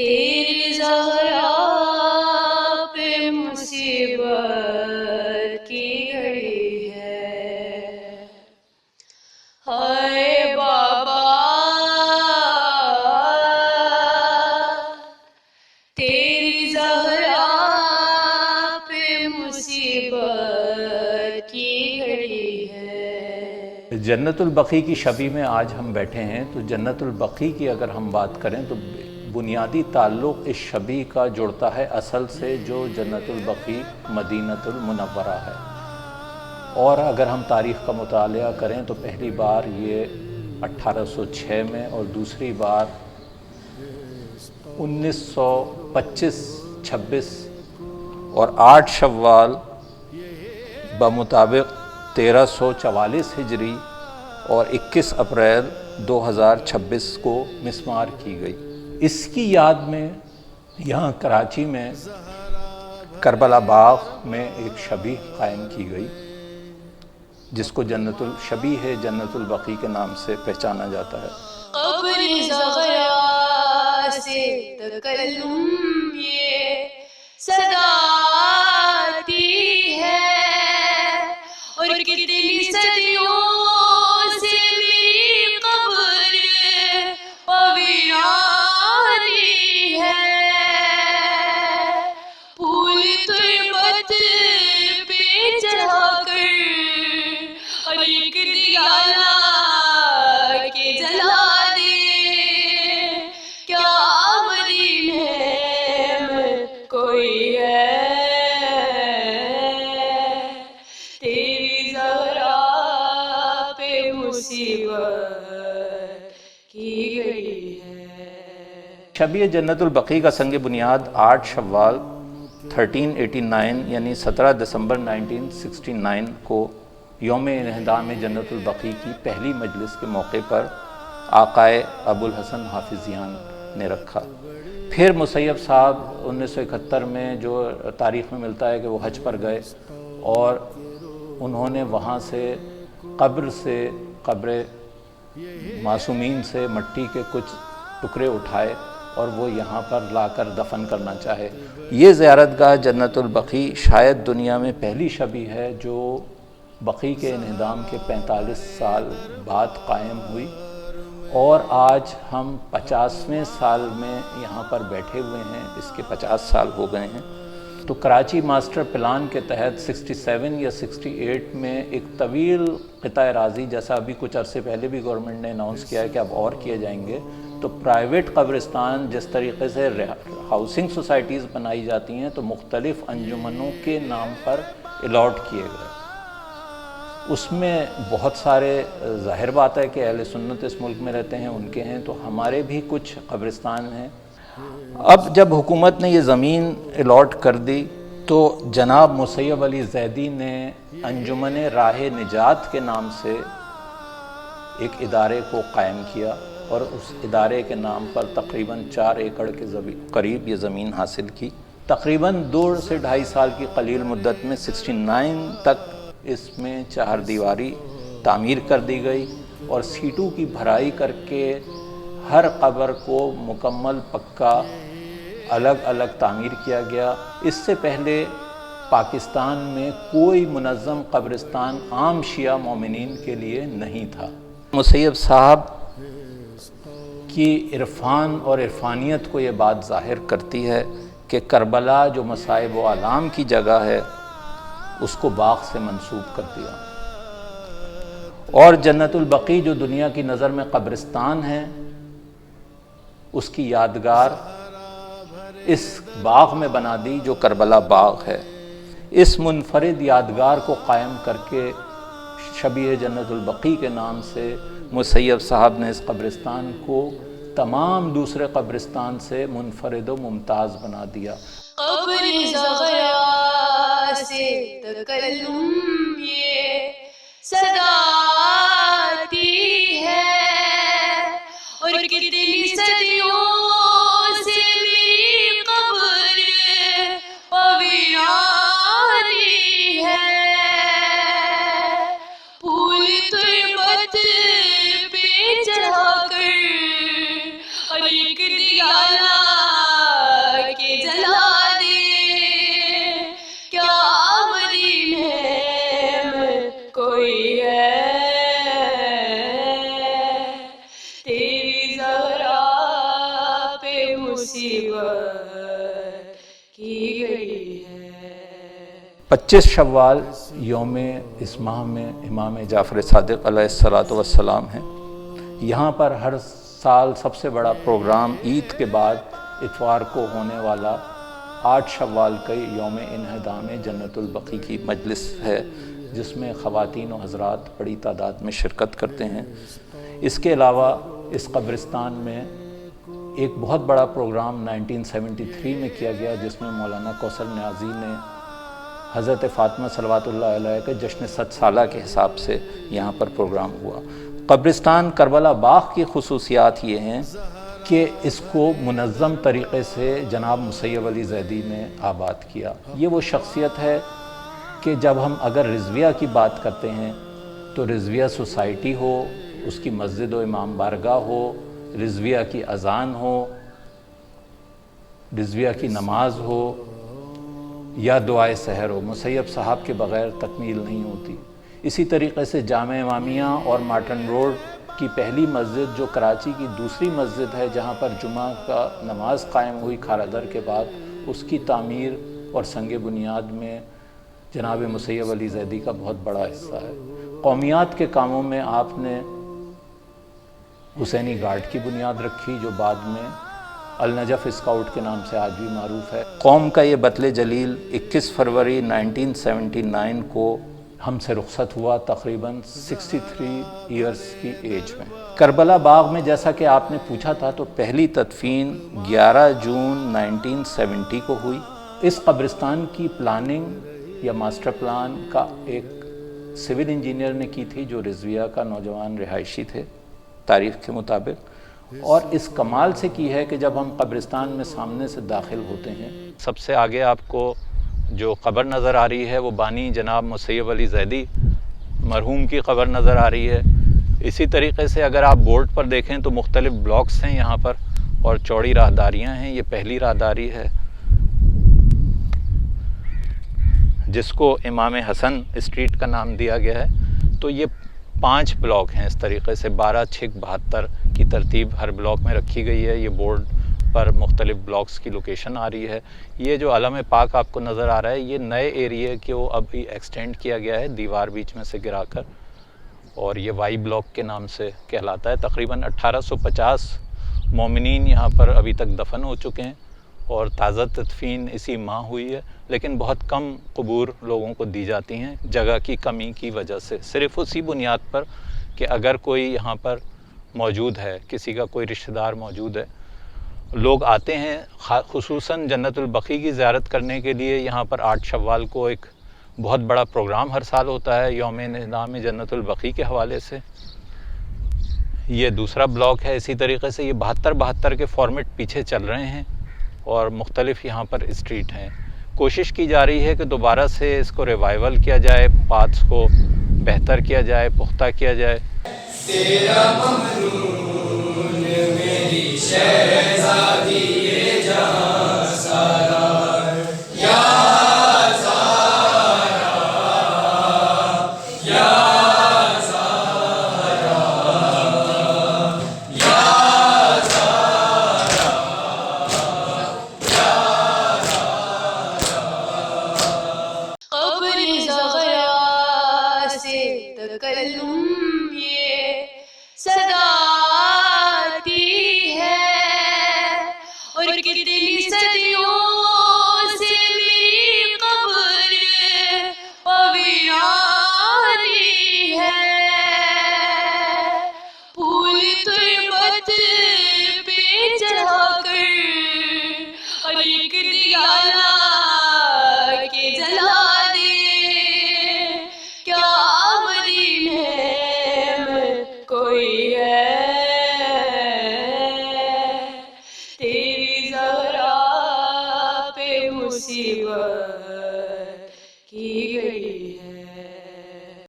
تیری زہرا پہ مصیبت کی گھڑی ہے، ہائے بابا تیری زہرا پہ مصیبت کی گھڑی ہے۔ جنت البقیع کی شبی میں آج ہم بیٹھے ہیں، تو جنت البقیع کی اگر ہم بات کریں تو بنیادی تعلق اس شبی کا جڑتا ہے اصل سے، جو جنت البقیع مدینہ المنورہ ہے۔ اور اگر ہم تاریخ کا مطالعہ کریں تو پہلی بار یہ 1806 میں اور دوسری بار 1925-26 اور 8 شوال بمطابق 1344 ہجری اور 21 اپریل 2026 کو مسمار کی گئی۔ اس کی یاد میں یہاں کراچی میں کربلا باغ میں ایک شبی قائم کی گئی، جس کو جنت الشبی ہے، جنت البقیع کے نام سے پہچانا جاتا ہے۔ قبر زغرا سے تکلم یہ صدا آتی ہے، اور کتنی صدیوں سے میری قبر پویرانی ہے، پھول تربت پہ چڑھا کر اور ایک دیا لا کے جلا دے، کیا مدین ہے کوئی ہے، تیری زہرا پہ مصیبت کی گئی ہے۔ شبی جنت البقیع کا سنگ بنیاد 8 شوال 1389 یعنی 17 دسمبر 1969 کو یوم انہدام جنت البقیع کی پہلی مجلس کے موقع پر آقائے ابوالحسن حافظیان نے رکھا۔ پھر مسیب صاحب 1971 میں جو تاریخ میں ملتا ہے کہ وہ حج پر گئے اور انہوں نے وہاں سے قبر معصومین سے مٹی کے کچھ ٹکڑے اٹھائے اور وہ یہاں پر لا کر دفن کرنا چاہے۔ یہ زیارت گاہ جنت البقیع شاید دنیا میں پہلی شبی ہے جو بقیع کے انہدام کے 45 سال بعد قائم ہوئی، اور آج ہم 50ویں سال میں یہاں پر بیٹھے ہوئے ہیں، اس کے 50 سال ہو گئے ہیں۔ تو کراچی ماسٹر پلان کے تحت 67 یا 68 میں ایک طویل قطع اراضی، جیسا ابھی کچھ عرصے پہلے بھی گورنمنٹ نے اناؤنس کیا ہے کہ اب اور کیے جائیں گے، تو پرائیویٹ قبرستان جس طریقے سے ہاؤسنگ سوسائٹیز بنائی جاتی ہیں تو مختلف انجمنوں کے نام پر الاٹ کیے گئے۔ اس میں بہت سارے، ظاہر بات ہے کہ اہل سنت اس ملک میں رہتے ہیں، ان کے ہیں، تو ہمارے بھی کچھ قبرستان ہیں۔ اب جب حکومت نے یہ زمین الاٹ کر دی تو جناب مسیب علی زیدی نے انجمن راہ نجات کے نام سے ایک ادارے کو قائم کیا، اور اس ادارے کے نام پر تقریباً 4 ایکڑ کے قریب یہ زمین حاصل کی۔ تقریباً 2 سے 2.5 سال کی قلیل مدت میں 69 تک اس میں 4 دیواری تعمیر کر دی گئی، اور سیٹوں کی بھرائی کر کے ہر قبر کو مکمل پکا الگ الگ تعمیر کیا گیا۔ اس سے پہلے پاکستان میں کوئی منظم قبرستان عام شیعہ مومنین کے لیے نہیں تھا۔ مسیب صاحب کی عرفان اور عرفانیت کو یہ بات ظاہر کرتی ہے کہ کربلا جو مصائب و آلام کی جگہ ہے اس کو باغ سے منسوب کر دیا، اور جنت البقیع جو دنیا کی نظر میں قبرستان ہے اس کی یادگار اس باغ میں بنا دی جو کربلا باغ ہے۔ اس منفرد یادگار کو قائم کر کے شبیہ جنت البقیع کے نام سے مسیب صاحب نے اس قبرستان کو تمام دوسرے قبرستان سے منفرد و ممتاز بنا دیا۔ قبر زغرا سے تکلم یہ صدا آتی ہے، اور کتنی صدیوں سے میری قبر پویرانی ہے، پھول تربت پہ چڑھا کر اور ایک دیا لا کوئی ہے تیری زہرا پہ مصیبت کی گئی ہے. 25 شوال یوم اس ماہ میں امام جعفر صادق علیہ الصلاۃ والسلام ہیں. یہاں پر ہر سال سب سے بڑا پروگرام عید کے بعد اتوار کو ہونے والا 8 شوال کے یوم انہدام جنت البقیع کی مجلس ہے، جس میں خواتین و حضرات بڑی تعداد میں شرکت کرتے ہیں. اس کے علاوہ اس قبرستان میں ایک بہت بڑا پروگرام 1973 میں کیا گیا، جس میں مولانا کوثر نیازی نے حضرت فاطمہ صلوات اللہ علیہ کے جشن 100 سالہ کے حساب سے یہاں پر پروگرام ہوا. قبرستان کربلا باغ کی خصوصیات یہ ہیں کہ اس کو منظم طریقے سے جناب مسیب علی زیدی نے آباد کیا. یہ وہ شخصیت ہے کہ جب ہم اگر رضویہ کی بات کرتے ہیں تو رضویہ سوسائٹی ہو، اس کی مسجد و امام بارگاہ ہو، رضویہ کی اذان ہو، رضویہ کی نماز ہو یا دعائے سحر ہو، مسیب صاحب کے بغیر تکمیل نہیں ہوتی. اسی طریقے سے جامع امامیہ اور مارٹن روڈ کی پہلی مسجد، جو کراچی کی دوسری مسجد ہے جہاں پر جمعہ کا نماز قائم ہوئی کھارادر کے بعد، اس کی تعمیر اور سنگ بنیاد میں جناب مسیب علی زیدی کا بہت بڑا حصہ ہے. قومیات کے کاموں میں آپ نے حسینی گارڈ کی بنیاد رکھی، جو بعد میں النجف اسکاؤٹ کے نام سے آج بھی معروف ہے. قوم کا یہ بطل جلیل 21 فروری 1979 کو ہم سے رخصت ہوا، تقریباً 63 ایئرز کی ایج میں. کربلا باغ میں جیسا کہ آپ نے پوچھا تھا تو پہلی تدفین 11 جون 1970 کو ہوئی. اس قبرستان کی پلاننگ یا ماسٹر پلان کا ایک سول انجینئر نے کی تھی، جو رضویہ کا نوجوان رہائشی تھے تاریخ کے مطابق، اور اس کمال سے کی ہے کہ جب ہم قبرستان میں سامنے سے داخل ہوتے ہیں، سب سے آگے آپ کو جو قبر نظر آ رہی ہے وہ بانی جناب مسیب علی زیدی مرحوم کی قبر نظر آ رہی ہے. اسی طریقے سے اگر آپ بورڈ پر دیکھیں تو مختلف بلاکس ہیں یہاں پر اور چوڑی راہداریاں ہیں. یہ پہلی راہداری ہے جس کو امام حسن اسٹریٹ کا نام دیا گیا ہے. تو یہ 5 بلاک ہیں اس طریقے سے، 12 6 72 کی ترتیب ہر بلاک میں رکھی گئی ہے. یہ بورڈ پر مختلف بلاکس کی لوکیشن آ رہی ہے. یہ جو علم پاک آپ کو نظر آ رہا ہے، یہ نئے ایریے کو اب ایکسٹینڈ کیا گیا ہے دیوار بیچ میں سے گرا کر، اور یہ وائی بلاک کے نام سے کہلاتا ہے. تقریباً 1850 مومنین یہاں پر ابھی تک دفن ہو چکے ہیں اور تازہ تدفین اسی ماہ ہوئی ہے، لیکن بہت کم قبور لوگوں کو دی جاتی ہیں جگہ کی کمی کی وجہ سے. صرف اسی بنیاد پر کہ اگر کوئی یہاں پر موجود ہے، کسی کا کوئی رشتہ دار موجود ہے، لوگ آتے ہیں خصوصاً جنت البقیع کی زیارت کرنے کے لیے. یہاں پر 8 شوال کو ایک بہت بڑا پروگرام ہر سال ہوتا ہے یوم انہدام جنت البقیع کے حوالے سے. یہ دوسرا بلاک ہے. اسی طریقے سے یہ 72 کے فارمیٹ پیچھے چل رہے ہیں اور مختلف یہاں پر اسٹریٹ ہیں. کوشش کی جا رہی ہے کہ دوبارہ سے اس کو ریوائیول کیا جائے، پاتھس کو بہتر کیا جائے، پختہ کیا جائے. تیرا ممنون میری شہزادی یہ جہاں سارا یا زہرا یا زہرا یا زہرا یا زہرا. قبر زغرا سے تکلم